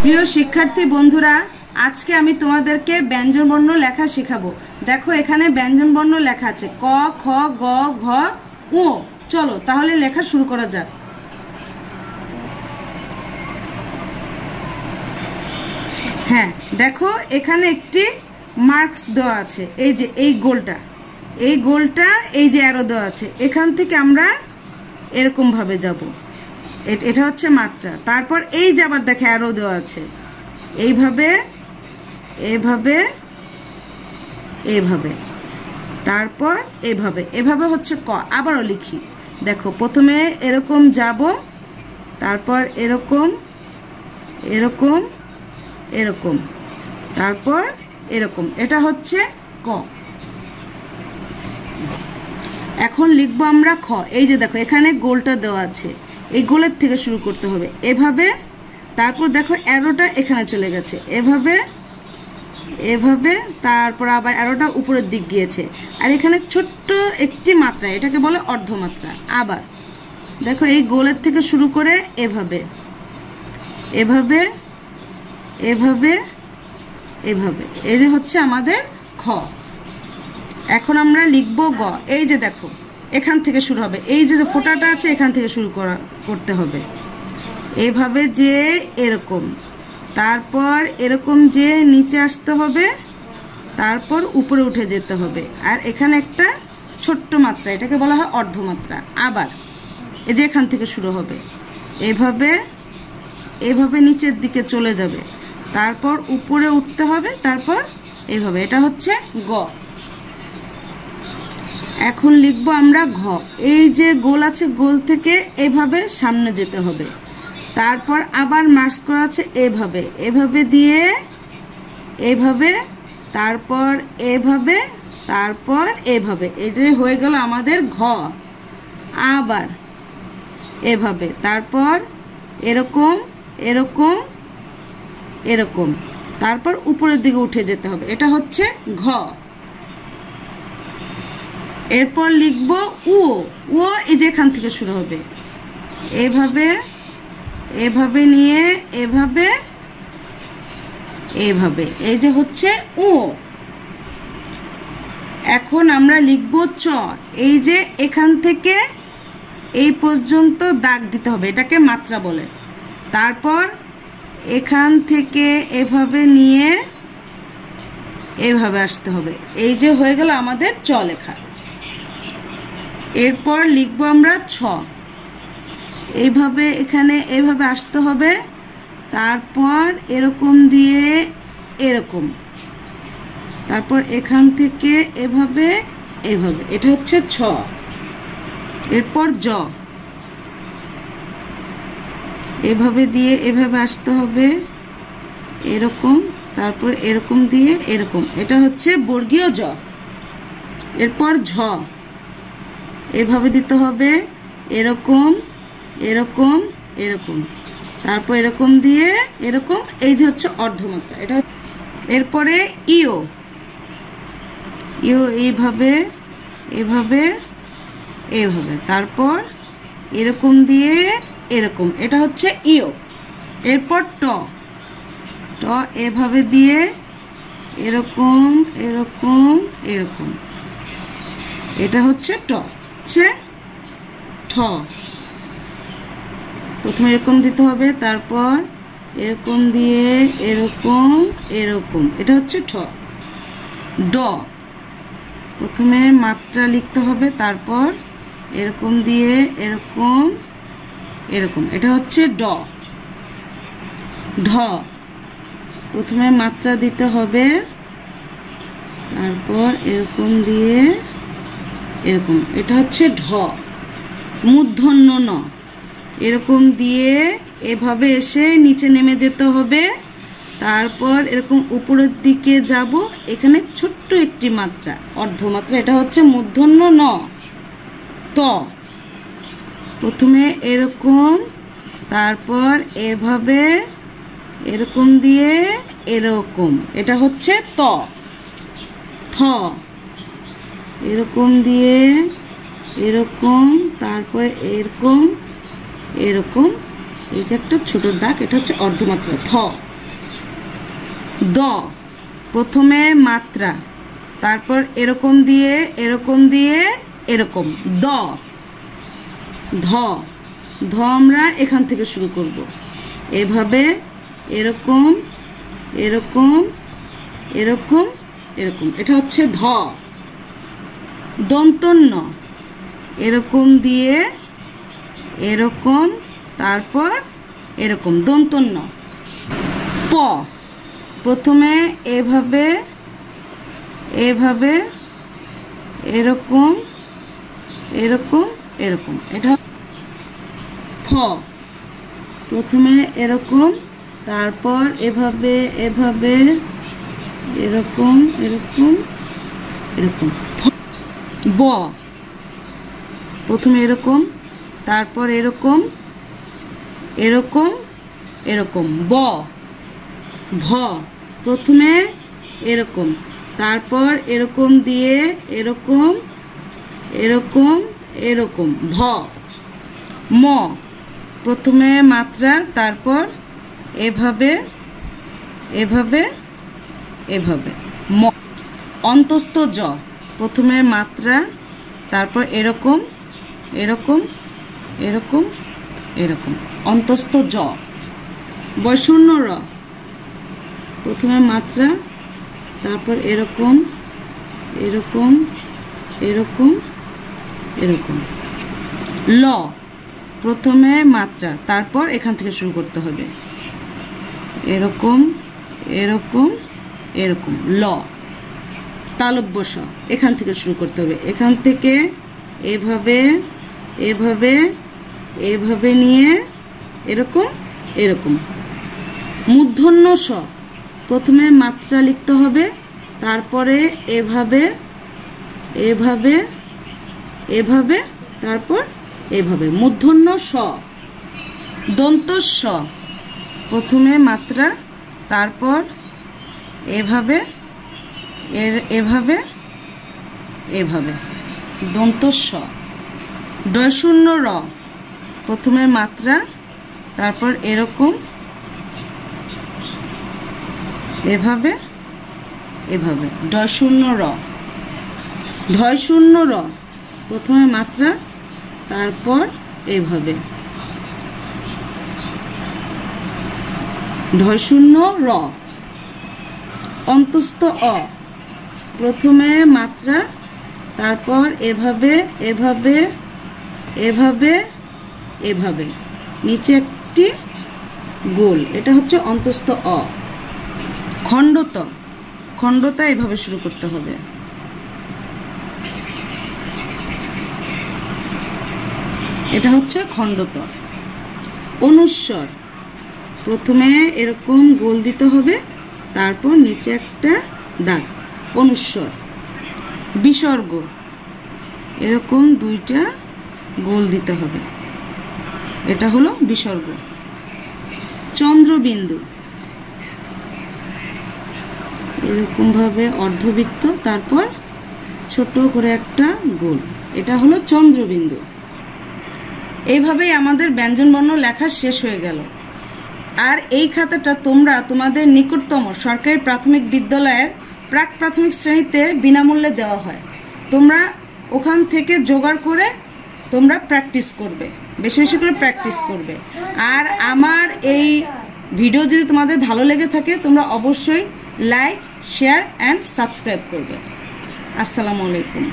প্রিয় শিক্ষার্থী বন্ধুরা, আজকে আমি তোমাদেরকে ব্যঞ্জন বর্ণ লেখা শেখাবো। দেখো এখানে ব্যঞ্জন বর্ণ লেখা আছে ক, খ, গ, ঘ, ও। চলো তাহলে লেখা শুরু করা যাক। হ্যাঁ, দেখো এখানে একটি মার্কস দেওয়া আছে, এই যে এই গোলটা, এই যে অ্যারো দেওয়া আছে, এখান থেকে আমরা এরকম ভাবে যাব। এটা হচ্ছে মাত্রা। তারপর এই যে আবার দেখে অ্যারো দেওয়া আছে, এইভাবে এভাবে এভাবে, তারপর এভাবে হচ্ছে ক। আবারও লিখি, দেখো প্রথমে এরকম যাব, তারপর এরকম এরকম এরকম, তারপর এরকম, এটা হচ্ছে ক। এখন লিখবো আমরা খ। এই যে দেখো এখানে গোলটা দেওয়া আছে, এই গোলের থেকে শুরু করতে হবে এভাবে। তারপর দেখো অ্যারোটা এখানে চলে গেছে, এভাবে এভাবে, তারপর আবার অ্যারোটা উপরের দিক গিয়েছে। আর এখানে ছোট্ট একটি মাত্রা, এটাকে বলে অর্ধমাত্রা। আবার দেখো এই গোলের থেকে শুরু করে এভাবে এভাবে এভাবে এভাবে, এই যে হচ্ছে আমাদের খ। এখন আমরা লিখবো গ। এই যে দেখো এখান থেকে শুরু হবে, এই যে ফোঁটাটা আছে এখান থেকে শুরু করতে হবে, এভাবে যে এরকম, তারপর এরকম যে নিচে আসতে হবে, তারপর উপরে উঠে যেতে হবে। আর এখানে একটা ছোট্ট মাত্রা, এটাকে বলা হয় অর্ধমাত্রা। আবার এই যে এখান থেকে শুরু হবে, এভাবে এভাবে নিচের দিকে চলে যাবে, তারপর উপরে উঠতে হবে, তারপর এভাবে, এটা হচ্ছে গ। এখন লিখবো আমরা ঘ। এই যে গোল আছে, গোল থেকে এভাবে সামনে যেতে হবে, তারপর আবার মার্কস করা আছে এভাবে এভাবে দিয়ে এভাবে, তারপর এভাবে, তারপর এভাবে, এটাই হয়ে গেল আমাদের ঘ। আবার এভাবে, তারপর এরকম এরকম এরকম, তারপর উপরের দিকে উঠে যেতে হবে, এটা হচ্ছে ঘ। এরপর লিখবো উ। ও এই যে এখান থেকে শুরু হবে, এভাবে এভাবে নিয়ে এভাবে এভাবে, এই যে হচ্ছে উ। এখন আমরা লিখবো চ। এই যে এখান থেকে এই পর্যন্ত দাগ দিতে হবে, এটাকে মাত্রা বলে। তারপর এখান থেকে এভাবে নিয়ে এভাবে আসতে হবে, এই যে হয়ে গেল আমাদের চ লেখা। এরপর লিখবো আমরা ছ। এইভাবে এখানে এভাবে আসতে হবে, তারপর এরকম দিয়ে এরকম, তারপর এখান থেকে এভাবে এভাবে, এটা হচ্ছে ছ। এরপর জ। এভাবে দিয়ে এভাবে আসতে হবে এরকম, তারপর এরকম দিয়ে এরকম, এটা হচ্ছে বর্গীয় জ। এরপর ঝ। এভাবে দিতে হবে এরকম এরকম এরকম, তারপর এরকম দিয়ে এরকম, এই যে হচ্ছে অর্ধমাত্রা, এটা। এরপরে ইও। ইও এইভাবে এভাবে এভাবে, তারপর এরকম দিয়ে এরকম, এটা হচ্ছে ইও। এরপর ট। ট এভাবে দিয়ে এরকম এরকম এরকম, এটা হচ্ছে ট। হচ্ছে ঠ। প্রথমে এরকম দিতে হবে, তারপর এরকম দিয়ে এরকম এরকম, এটা হচ্ছে ঠ। ড। প্রথমে মাত্রা লিখতে হবে, তারপর এরকম দিয়ে এরকম এরকম, এটা হচ্ছে ড। ঢ। প্রথমে মাত্রা দিতে হবে, তারপর এরকম দিয়ে এরকম, এটা হচ্ছে ঢ। মূর্ধন্য ন। এরকম দিয়ে এভাবে এসে নিচে নেমে যেতে হবে, তারপর এরকম উপরের দিকে যাব, এখানে ছোট্ট একটি মাত্রা অর্ধমাত্রা, এটা হচ্ছে মূর্ধন্য ন। ত। প্রথমে এরকম, তারপর এভাবে এরকম দিয়ে এরকম, এটা হচ্ছে ত। থ। এরকম দিয়ে এরকম, তারপরে এরকম এরকম, এই যে একটা ছোট দাগ, এটা হচ্ছে অর্ধমাত্রা থ। দ প্রথমে মাত্রা, তারপর এরকম দিয়ে এরকম দ। ধ ধ আমরা এখান থেকে শুরু করব, এভাবে এরকম এরকম এরকম এরকম, এটা হচ্ছে ধ। দন্তন্য এরকম দিয়ে এরকম, তারপর এরকম দন্তন্য। প প্রথমে এভাবে এভাবে এরকম এরকম এরকম, এটা ফ প্রথমে এরকম, তারপর এভাবে এভাবে এরকম এরকম এরকম। ব প্রথমে এরকম, তারপর এরকম এরকম এরকম ব। ভ প্রথমে এরকম, তারপর এরকম দিয়ে এরকম এরকম এরকম ভ। ম প্রথমে মাত্রা, তারপর এভাবে এভাবে এভাবে ম। অন্তস্থ জ প্রথমে মাত্রা, তারপর এরকম এরকম এরকম এরকম অন্তস্থ জ। বৈষণ্য র প্রথমে মাত্রা, তারপর এরকম এরকম এরকম এরকম। ল প্রথমে মাত্রা, তারপর এখান থেকে শুরু করতে হবে, এরকম এরকম এরকম ল। তালব্য স এখান থেকে শুরু করতে হবে, এখান থেকে এভাবে এভাবে এভাবে নিয়ে এরকম এরকম। মূর্ধন্য স প্রথমে মাত্রা লিখতে হবে, তারপরে এভাবে এভাবে এভাবে, তারপর এভাবে মূর্ধন্য স। দন্ত স প্রথমে মাত্রা, তারপর এভাবে এভাবে এভাবে দন্ত স। ডয়শূন্য র প্রথমে মাত্রা, তারপর এরকম এভাবে এভাবে ডয়শূন্য র। ঢয়শূন্য র প্রথমে মাত্রা, তারপর এভাবে ঢয়শূন্য র। অন্তস্থ অ প্রথমে মাত্রা, তারপর এভাবে এভাবে এভাবে এভাবে নিচে একটি গোল, এটা হচ্ছে অন্তস্থ অ। খণ্ডত খণ্ডতা এভাবে শুরু করতে হবে, এটা হচ্ছে খণ্ডত। অনুস্বর প্রথমে এরকম গোল দিতে হবে, তারপর নিচে একটা দাগ, অনুস্বর। বিসর্গ এরকম দুইটা গোল দিতে হবে, এটা হলো বিসর্গ। চন্দ্রবিন্দু এরকমভাবে অর্ধবৃত্ত, তারপর ছোট করে একটা গোল, এটা হলো চন্দ্রবিন্দু। এইভাবেই আমাদের ব্যঞ্জনবর্ণ লেখা শেষ হয়ে গেল। আর এই খাতাটা তোমরা তোমাদের নিকটতম সরকারি প্রাথমিক বিদ্যালয়ের প্রাক প্রাথমিক শ্রেণীতে বিনামূল্যে দেওয়া হয়। তোমরা ওখান থেকে জোগাড় করে তোমরা প্র্যাকটিস করবে, বেশি বেশি করে প্র্যাকটিস করবে। আর আমার এই ভিডিও যদি তোমাদের ভালো লেগে থাকে, তোমরা অবশ্যই লাইক, শেয়ার অ্যান্ড সাবস্ক্রাইব করবে। আসসালামু আলাইকুম।